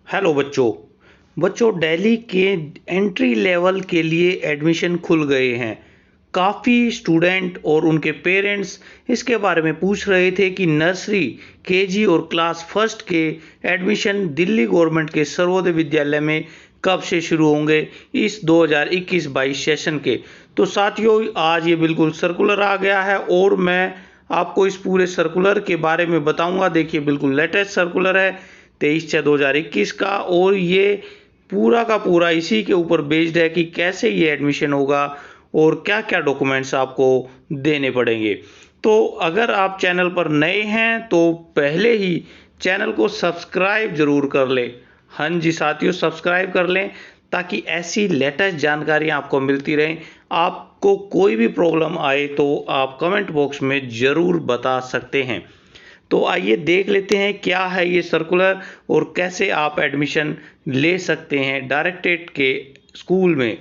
Hello बच्चों। दिल्ली के entry level के लिए एडमिशन खुल गए हैं। काफ़ी स्टूडेंट और उनके पेरेंट्स इसके बारे में पूछ रहे थे कि नर्सरी, केजी और क्लास फर्स्ट के एडमिशन दिल्ली गवर्नमेंट के सर्वोदय विद्यालय में कब से शुरू होंगे इस 2021-22 सेशन के। तो साथियों, आज ये बिल्कुल सर्कुलर आ गया है और मैं आपको इस पूरे सर्कुलर के बारे में बताऊंगा। देखिए, बिल्कुल लेटेस्ट सर्कुलर है 23/6/2021 का, और ये पूरा का पूरा इसी के ऊपर बेस्ड है कि कैसे ये एडमिशन होगा और क्या क्या डॉक्यूमेंट्स आपको देने पड़ेंगे। तो अगर आप चैनल पर नए हैं तो पहले ही चैनल को सब्सक्राइब जरूर कर लें। हाँ जी साथियों, सब्सक्राइब कर लें ताकि ऐसी लेटेस्ट जानकारियाँ आपको मिलती रहें। आपको कोई भी प्रॉब्लम आए तो आप कमेंट बॉक्स में ज़रूर बता सकते हैं। तो आइए देख लेते हैं क्या है ये सर्कुलर और कैसे आप एडमिशन ले सकते हैं डायरेक्टेड के स्कूल में।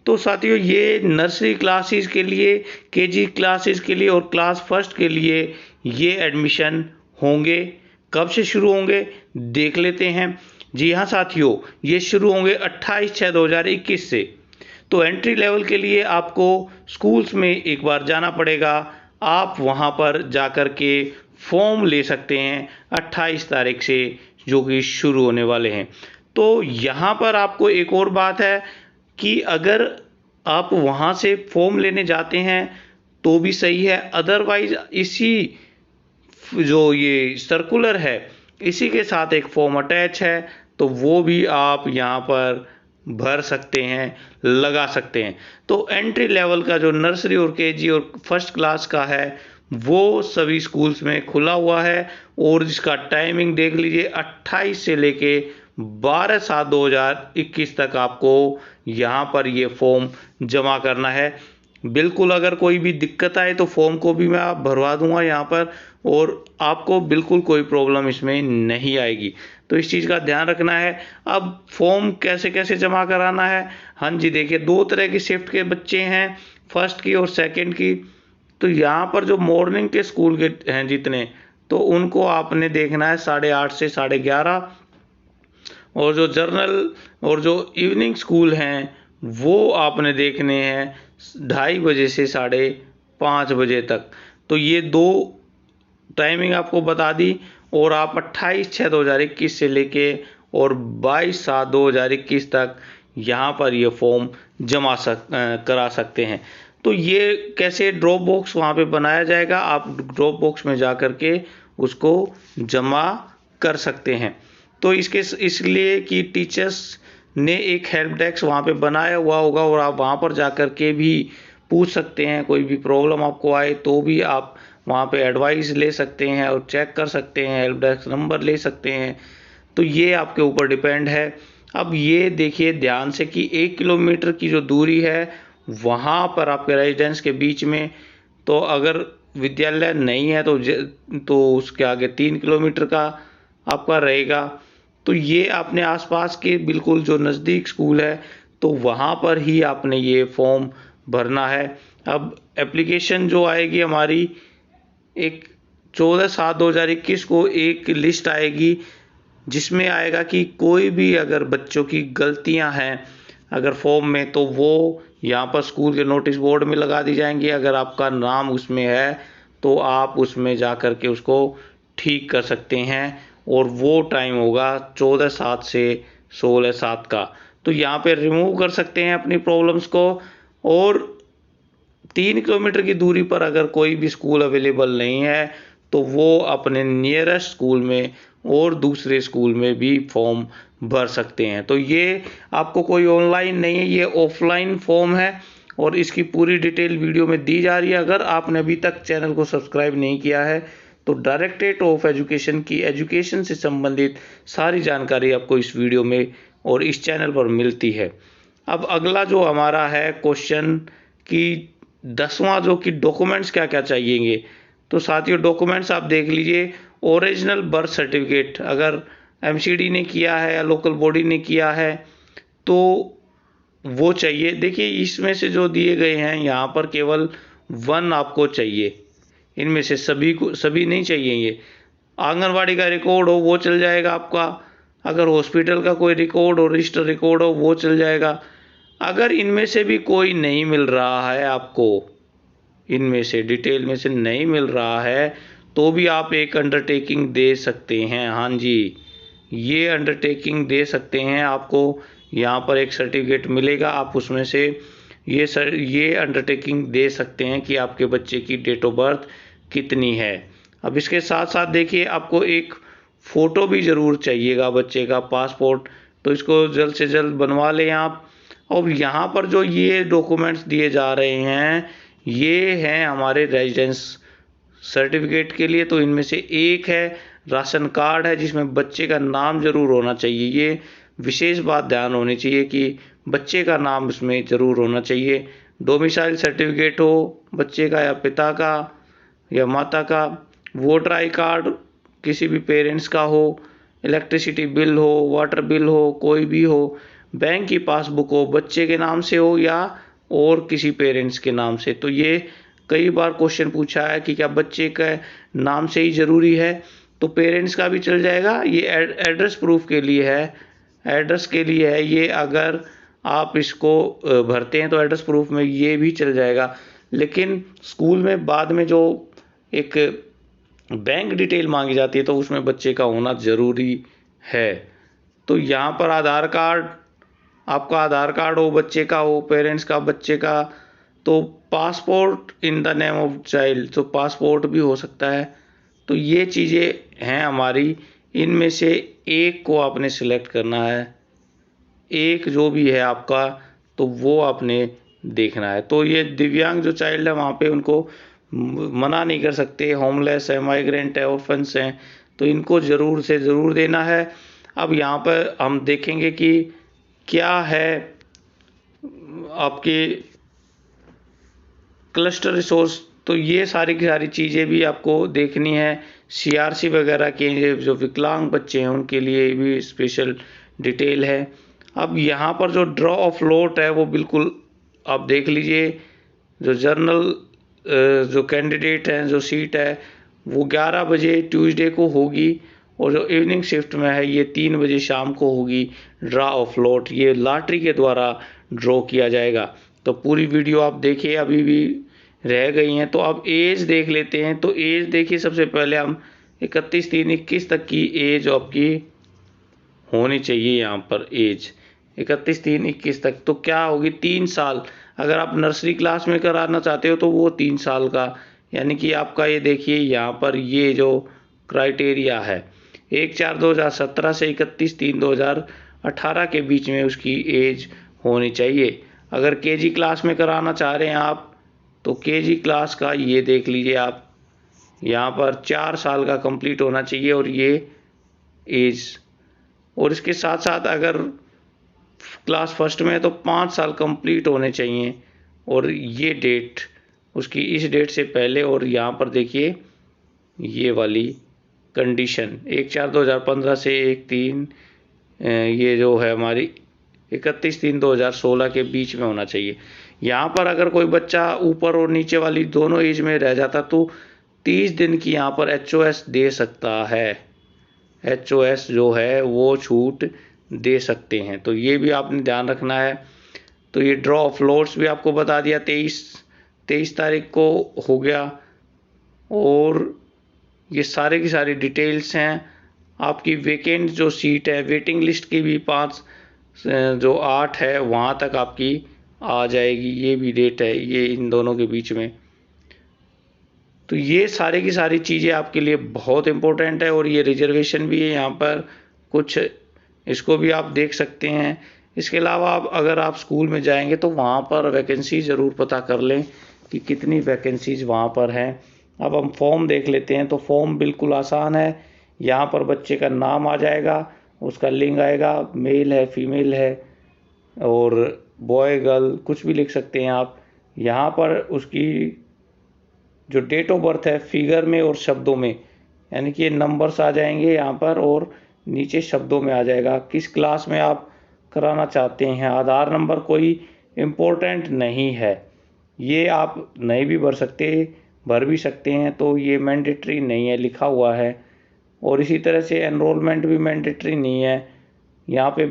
तो साथियों, ये नर्सरी क्लासेस के लिए, केजी क्लासेस के लिए और क्लास फर्स्ट के लिए ये एडमिशन होंगे। कब से शुरू होंगे देख लेते हैं। जी हाँ साथियों, ये शुरू होंगे 28/6/2021 से। तो एंट्री लेवल के लिए आपको स्कूल्स में एक बार जाना पड़ेगा। आप वहाँ पर जाकर के फॉर्म ले सकते हैं 28 तारीख से, जो कि शुरू होने वाले हैं। तो यहाँ पर आपको एक और बात है कि अगर आप वहाँ से फॉर्म लेने जाते हैं तो भी सही है, अदरवाइज इसी जो ये सर्कुलर है इसी के साथ एक फॉर्म अटैच है, तो वो भी आप यहाँ पर भर सकते हैं, लगा सकते हैं। तो एंट्री लेवल का जो नर्सरी और केजी और फर्स्ट क्लास का है वो सभी स्कूल्स में खुला हुआ है, और जिसका टाइमिंग देख लीजिए 28 से लेके 12/7/2021 तक आपको यहाँ पर ये फॉर्म जमा करना है। बिल्कुल, अगर कोई भी दिक्कत आए तो फॉर्म को भी मैं आप भरवा दूंगा यहाँ पर, और आपको बिल्कुल कोई प्रॉब्लम इसमें नहीं आएगी। तो इस चीज़ का ध्यान रखना है। अब फॉर्म कैसे कैसे जमा कराना है। हाँ जी, देखिए, दो तरह की शिफ्ट के बच्चे हैं, फर्स्ट की और सेकंड की। तो यहाँ पर जो मॉर्निंग के स्कूल के हैं जितने, तो उनको आपने देखना है 8:30 से 11:30, और जो जर्नल और जो इवनिंग स्कूल हैं वो आपने देखने हैं 2:30 बजे से 5:30 बजे तक। तो ये दो टाइमिंग आपको बता दी, और आप 28/6/2021 से लेके और 22/7/2021 तक यहाँ पर ये फॉर्म जमा करा सकते हैं। तो ये कैसे ड्रॉप बॉक्स वहाँ पे बनाया जाएगा, आप ड्रॉप बॉक्स में जा कर के उसको जमा कर सकते हैं। तो इसलिए कि टीचर्स ने एक हेल्प डेस्क वहाँ पे बनाया हुआ होगा, और आप वहाँ पर जा कर के भी पूछ सकते हैं। कोई भी प्रॉब्लम आपको आए तो भी आप वहाँ पे एडवाइस ले सकते हैं और चेक कर सकते हैं, हेल्प डेस्क नंबर ले सकते हैं। तो ये आपके ऊपर डिपेंड है। अब ये देखिए ध्यान से कि 1 किलोमीटर की जो दूरी है वहाँ पर आपके रेजिडेंस के बीच में, तो अगर विद्यालय नहीं है तो उसके आगे 3 किलोमीटर का आपका रहेगा। तो ये आपने आसपास के बिल्कुल जो नज़दीक स्कूल है तो वहाँ पर ही आपने ये फॉर्म भरना है। अब एप्लीकेशन जो आएगी हमारी, एक 14/7/2021 को एक लिस्ट आएगी जिसमें आएगा कि कोई भी अगर बच्चों की गलतियां हैं अगर फॉर्म में, तो वो यहाँ पर स्कूल के नोटिस बोर्ड में लगा दी जाएंगी। अगर आपका नाम उसमें है तो आप उसमें जा कर के उसको ठीक कर सकते हैं, और वो टाइम होगा 14/7 से 16/7 का। तो यहाँ पे रिमूव कर सकते हैं अपनी प्रॉब्लम्स को। और 3 किलोमीटर की दूरी पर अगर कोई भी स्कूल अवेलेबल नहीं है तो वो अपने नियरेस्ट स्कूल में और दूसरे स्कूल में भी फॉर्म भर सकते हैं। तो ये आपको कोई ऑनलाइन नहीं है, ये ऑफलाइन फॉर्म है, और इसकी पूरी डिटेल वीडियो में दी जा रही है। अगर आपने अभी तक चैनल को सब्सक्राइब नहीं किया है तो डायरेक्टरेट ऑफ एजुकेशन की एजुकेशन से संबंधित सारी जानकारी आपको इस वीडियो में और इस चैनल पर मिलती है। अब अगला जो हमारा है क्वेश्चन कि 10वां जो कि डॉक्यूमेंट्स क्या क्या चाहिएंगे। तो साथियों, डॉक्यूमेंट्स आप देख लीजिए। ओरिजिनल बर्थ सर्टिफिकेट अगर एमसीडी ने किया है या लोकल बॉडी ने किया है तो वो चाहिए। देखिए, इसमें से जो दिए गए हैं यहाँ पर केवल 1 आपको चाहिए, इनमें से सभी नहीं चाहिए। ये आंगनवाड़ी का रिकॉर्ड हो वो चल जाएगा आपका। अगर हॉस्पिटल का कोई रिकॉर्ड हो, रजिस्टर रिकॉर्ड हो, वो चल जाएगा। अगर इनमें से भी कोई नहीं मिल रहा है आपको, इनमें से डिटेल में से नहीं मिल रहा है, तो भी आप एक अंडरटेकिंग दे सकते हैं। हाँ जी, ये अंडरटेकिंग दे सकते हैं। आपको यहाँ पर एक सर्टिफिकेट मिलेगा, आप उसमें से ये अंडरटेकिंग दे सकते हैं कि आपके बच्चे की डेट ऑफ बर्थ कितनी है। अब इसके साथ साथ देखिए, आपको एक फ़ोटो भी ज़रूर चाहिएगा बच्चे का, पासपोर्ट, तो इसको जल्द से जल्द बनवा लें आप। और यहाँ पर जो ये डॉक्यूमेंट्स दिए जा रहे हैं, ये हैं हमारे रेजिडेंस सर्टिफिकेट के लिए। तो इनमें से एक है राशन कार्ड है, जिसमें बच्चे का नाम ज़रूर होना चाहिए। ये विशेष बात ध्यान होनी चाहिए कि बच्चे का नाम इसमें ज़रूर होना चाहिए। डोमिसाइल सर्टिफिकेट हो बच्चे का, या पिता का या माता का। वोटर आई कार्ड किसी भी पेरेंट्स का हो। इलेक्ट्रिसिटी बिल हो, वाटर बिल हो, कोई भी हो। बैंक की पासबुक हो, बच्चे के नाम से हो या और किसी पेरेंट्स के नाम से। तो ये कई बार क्वेश्चन पूछा है कि क्या बच्चे के नाम से ही ज़रूरी है, तो पेरेंट्स का भी चल जाएगा। ये एड्रेस प्रूफ के लिए है, एड्रेस के लिए है ये। अगर आप इसको भरते हैं तो एड्रेस प्रूफ में ये भी चल जाएगा। लेकिन स्कूल में बाद में जो एक बैंक डिटेल मांगी जाती है, तो उसमें बच्चे का होना ज़रूरी है। तो यहाँ पर आधार कार्ड, आपका आधार कार्ड हो, बच्चे का हो, पेरेंट्स का, बच्चे का। तो passport in the name of child, तो पासपोर्ट भी हो सकता है। तो ये चीज़ें हैं हमारी, इनमें से एक को आपने सिलेक्ट करना है। एक जो भी है आपका, तो वो आपने देखना है। तो ये दिव्यांग जो चाइल्ड है, वहाँ पे उनको मना नहीं कर सकते। होमलेस है, माइग्रेंट है, ऑर्फन्स हैं, तो इनको ज़रूर से ज़रूर देना है। अब यहाँ पर हम देखेंगे कि क्या है आपके क्लस्टर रिसोर्स। तो ये सारी की सारी चीज़ें भी आपको देखनी है। सीआरसी वगैरह के जो विकलांग बच्चे हैं, उनके लिए भी स्पेशल डिटेल है। अब यहाँ पर जो ड्रॉ ऑफ लॉट है, वो बिल्कुल आप देख लीजिए। जो जर्नल जो कैंडिडेट हैं, जो सीट है, वो 11 बजे ट्यूसडे को होगी। और जो इवनिंग शिफ्ट में है, ये 3 बजे शाम को होगी ड्रॉ ऑफ लॉट। ये लॉटरी के द्वारा ड्रॉ किया जाएगा। तो पूरी वीडियो आप देखिए, अभी भी रह गई हैं। तो अब एज देख लेते हैं। तो एज देखिए, सबसे पहले हम 31/3/21 तक की एज आपकी होनी चाहिए। यहाँ पर एज 31/3/21 तक तो क्या होगी, 3 साल। अगर आप नर्सरी क्लास में कराना चाहते हो तो वो 3 साल का, यानी कि आपका ये देखिए यहाँ पर ये जो क्राइटेरिया है, 1/4/2017 से 31/3/2018 के बीच में उसकी एज होनी चाहिए। अगर केजी क्लास में कराना चाह रहे हैं आप, तो केजी क्लास का ये देख लीजिए आप, यहाँ पर 4 साल का कंप्लीट होना चाहिए और ये एज। और इसके साथ साथ अगर क्लास फर्स्ट में है तो 5 साल कंप्लीट होने चाहिए। और ये डेट उसकी इस डेट से पहले। और यहाँ पर देखिए ये वाली कंडीशन 1/4/2015 से 1/3 ये जो है हमारी 31/3/2016 के बीच में होना चाहिए। यहाँ पर अगर कोई बच्चा ऊपर और नीचे वाली दोनों एज में रह जाता तो 30 दिन की यहाँ पर HOS दे सकता है। HOS जो है वो छूट दे सकते हैं। तो ये भी आपने ध्यान रखना है। तो ये ड्रॉ ऑफ लॉट्स भी आपको बता दिया, 23 तारीख को हो गया। और ये सारे की सारी डिटेल्स हैं। आपकी वेकेंट जो सीट है, वेटिंग लिस्ट की भी 5 जो 8 है वहाँ तक आपकी आ जाएगी। ये भी डेट है, ये इन दोनों के बीच में। तो ये सारी की सारी चीज़ें आपके लिए बहुत इम्पोर्टेंट है। और ये रिजर्वेशन भी है यहाँ पर कुछ, इसको भी आप देख सकते हैं। इसके अलावा अगर आप स्कूल में जाएंगे तो वहाँ पर वैकेंसी ज़रूर पता कर लें कि कितनी वैकेंसीज वहाँ पर हैं। अब हम फॉर्म देख लेते हैं। तो फॉर्म बिल्कुल आसान है। यहाँ पर बच्चे का नाम आ जाएगा, उसका लिंग आएगा, मेल है, फीमेल है, और बॉय गर्ल कुछ भी लिख सकते हैं आप। यहाँ पर उसकी जो डेट ऑफ बर्थ है फिगर में और शब्दों में, यानी कि ये नंबर्स आ जाएंगे यहाँ पर और नीचे शब्दों में आ जाएगा किस क्लास में आप कराना चाहते हैं। आधार नंबर कोई इम्पोर्टेंट नहीं है, ये आप नहीं भी भर भी सकते हैं। तो ये मैंडेटरी नहीं है, लिखा हुआ है। और इसी तरह से एनरोलमेंट भी मैंडेटरी नहीं है। यहाँ पे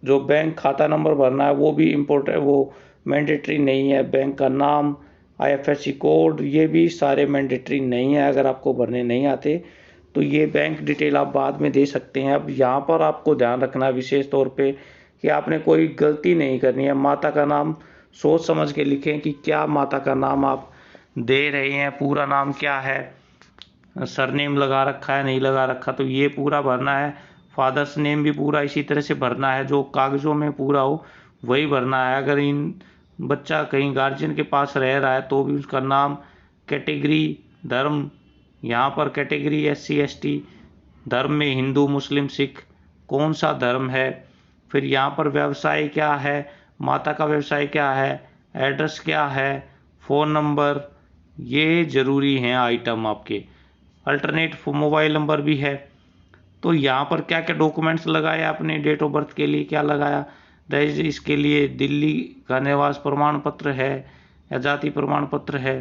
जो बैंक खाता नंबर भरना है वो भी इम्पोर्टेंट, वो मैंडेटरी नहीं है। बैंक का नाम, IFSC कोड, ये भी सारे मैंडेटरी नहीं है। अगर आपको भरने नहीं आते तो ये बैंक डिटेल आप बाद में दे सकते हैं। अब यहाँ पर आपको ध्यान रखना है विशेष तौर पे कि आपने कोई गलती नहीं करनी है। माता का नाम सोच समझ के लिखें कि क्या माता का नाम आप दे रहे हैं, पूरा नाम क्या है, सरनेम लगा रखा है नहीं लगा रखा, तो ये पूरा भरना है। फादर्स नेम भी पूरा इसी तरह से भरना है, जो कागज़ों में पूरा हो वही भरना है। अगर इन बच्चा कहीं गार्जियन के पास रह रहा है तो भी उसका नाम, कैटेगरी, धर्म, यहाँ पर कैटेगरी SC ST, धर्म में हिंदू मुस्लिम सिख, कौन सा धर्म है, फिर यहाँ पर व्यवसाय क्या है, माता का व्यवसाय क्या है, एड्रेस क्या है, फ़ोन नंबर, ये ज़रूरी हैं आइटम आपके। अल्टरनेट मोबाइल नंबर भी है। तो यहाँ पर क्या क्या डॉक्यूमेंट्स लगाए आपने, डेट ऑफ बर्थ के लिए क्या लगाया, दहेज इसके लिए दिल्ली का निवास प्रमाण पत्र है या जाति प्रमाण पत्र है,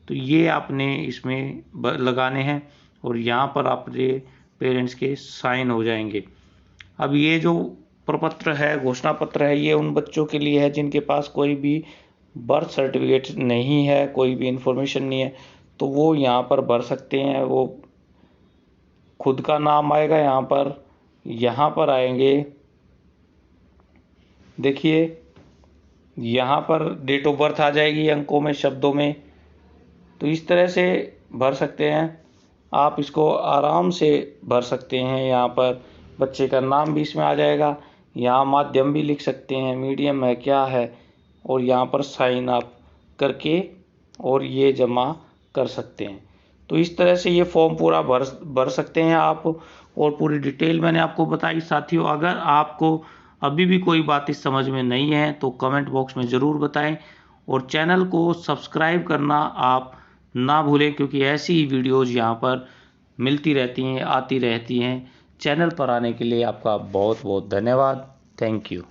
तो ये आपने इसमें लगाने हैं और यहाँ पर आपके पेरेंट्स के साइन हो जाएंगे। अब ये जो प्रपत्र है, घोषणा पत्र है, ये उन बच्चों के लिए है जिनके पास कोई भी बर्थ सर्टिफिकेट नहीं है, कोई भी इंफॉर्मेशन नहीं है, तो वो यहाँ पर भर सकते हैं। वो खुद का नाम आएगा यहाँ पर आएंगे, देखिए यहाँ पर डेट ऑफ बर्थ आ जाएगी अंकों में, शब्दों में। तो इस तरह से भर सकते हैं आप, इसको आराम से भर सकते हैं। यहाँ पर बच्चे का नाम भी इसमें आ जाएगा, यहाँ माध्यम भी लिख सकते हैं, मीडियम है क्या है, और यहाँ पर साइन आप करके और ये जमा कर सकते हैं। तो इस तरह से ये फॉर्म पूरा भर सकते हैं आप, और पूरी डिटेल मैंने आपको बताई। साथियों, अगर आपको अभी भी कोई बात इस समझ में नहीं है तो कमेंट बॉक्स में ज़रूर बताएं, और चैनल को सब्सक्राइब करना आप ना भूलें, क्योंकि ऐसी ही वीडियोज़ यहाँ पर मिलती रहती हैं, आती रहती हैं। चैनल पर आने के लिए आपका बहुत बहुत धन्यवाद। Thank you.